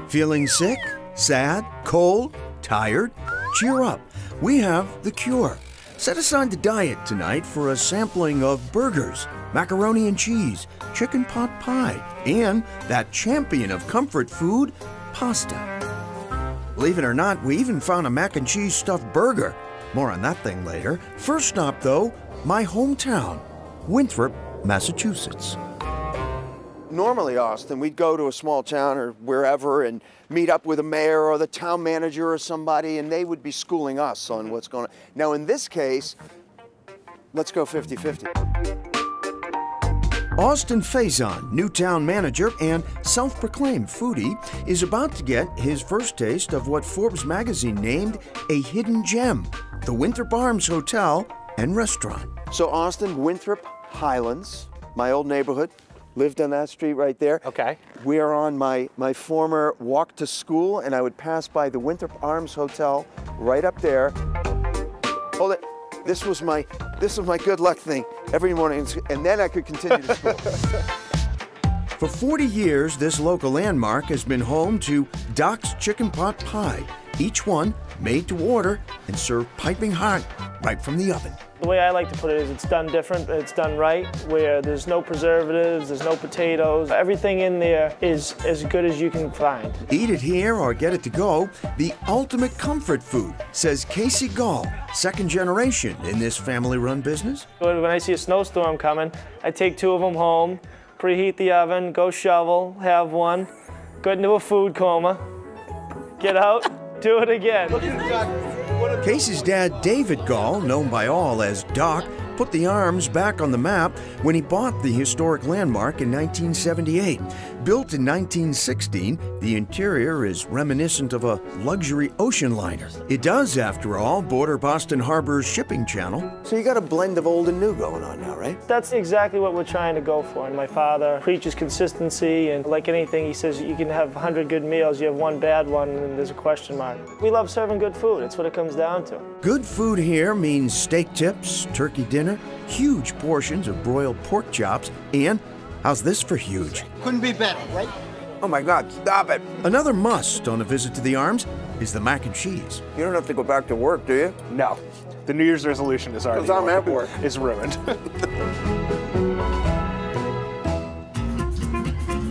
Feeling sick, sad, cold, tired? Cheer up. We have the cure. Set aside the diet tonight for a sampling of burgers, macaroni and cheese, chicken pot pie, and that champion of comfort food, pasta. Believe it or not, we even found a mac and cheese stuffed burger. More on that thing later. First stop, though, my hometown, Winthrop, Massachusetts. Normally, Austin, we'd go to a small town or wherever and meet up with a mayor or the town manager or somebody, and they would be schooling us on what's going on. Now, in this case, let's go 50-50. Austin Faison, new town manager and self-proclaimed foodie, is about to get his first taste of what Forbes magazine named a hidden gem, the Winthrop Arms Hotel and Restaurant. So Austin, Winthrop Highlands, my old neighborhood, lived on that street right there. Okay. We are on my former walk to school, and I would pass by the Winthrop Arms Hotel right up there. Hold it. This was my good luck thing every morning, and then I could continue to school. For 40 years, this local landmark has been home to Doc's Chicken Pot Pie, each one made to order and served piping hot right from the oven. The way I like to put it is it's done different, it's done right, where there's no preservatives, there's no potatoes. Everything in there is as good as you can find. Eat it here or get it to go, the ultimate comfort food, says Casey Gall, second generation in this family-run business. When I see a snowstorm coming, I take 2 of them home, preheat the oven, go shovel, have one, go into a food coma, get out, do it again. Casey's dad, David Gall, known by all as Doc, put the Arms back on the map when he bought the historic landmark in 1978. Built in 1916, the interior is reminiscent of a luxury ocean liner. It does, after all, border Boston Harbor's shipping channel. So you got a blend of old and new going on now, right? That's exactly what we're trying to go for. And my father preaches consistency, and like anything, he says you can have 100 good meals, you have one bad one, and there's a question mark. We love serving good food. It's what it comes down to. Good food here means steak tips, turkey dinner, huge portions of broiled pork chops, and how's this for huge? Couldn't be better, right? Oh my God, stop it. Another must on a visit to the Arms is the mac and cheese. You don't have to go back to work, do you? No. The New Year's resolution is already Because I'm at work. Is ruined.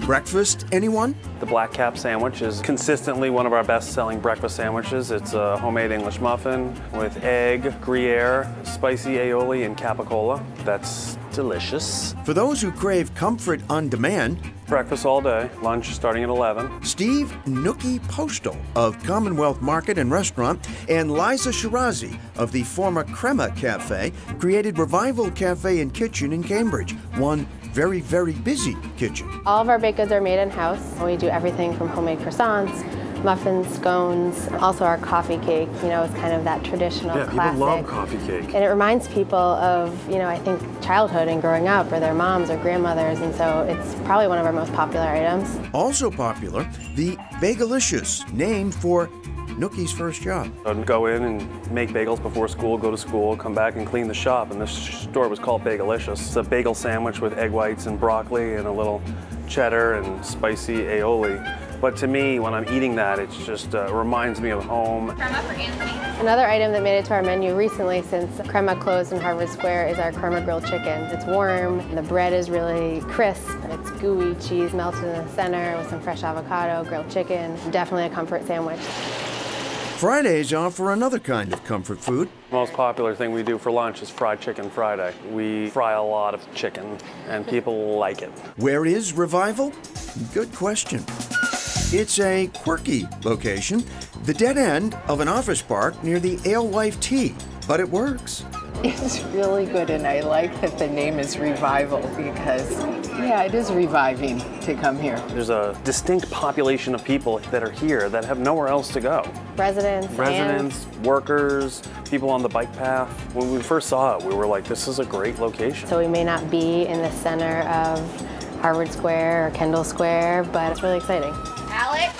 Breakfast, anyone? The Black Cap sandwich is consistently one of our best-selling breakfast sandwiches. It's a homemade English muffin with egg, Gruyere, spicy aioli, and capicola. That's delicious. For those who crave comfort on demand, breakfast all day, lunch starting at 11. Steve Nookie Postal of Commonwealth Market and Restaurant and Liza Shirazi of the former Crema Cafe created Revival Cafe and Kitchen in Cambridge, one very, very busy kitchen. All of our baked goods are made in-house. We do everything from homemade croissants, muffins, scones, also our coffee cake, you know, it's kind of that traditional classic. People love coffee cake. And it reminds people of, you know, I think childhood and growing up, or their moms or grandmothers, and so it's probably one of our most popular items. Also popular, the Bagelicious, named for Nookie's first job. I'd go in and make bagels before school, go to school, come back and clean the shop, and this store was called Bagelicious. It's a bagel sandwich with egg whites and broccoli and a little cheddar and spicy aioli. But to me, when I'm eating that, it just reminds me of home. Crema for Anthony. Another item that made it to our menu recently since Crema closed in Harvard Square is our Crema grilled chicken. It's warm, the bread is really crisp, it's gooey, cheese melted in the center with some fresh avocado, grilled chicken. Definitely a comfort sandwich. Fridays offer another kind of comfort food. The most popular thing we do for lunch is fried chicken Friday. We fry a lot of chicken, and people like it. Where is Revival? Good question. It's a quirky location, the dead end of an office park near the Alewife Tea, but it works. It's really good, and I like that the name is Revival because, yeah, it is reviving to come here. There's a distinct population of people that are here that have nowhere else to go. Residents, workers, people on the bike path. When we first saw it, we were like, this is a great location. So we may not be in the center of Harvard Square or Kendall Square, but it's really exciting. Alex?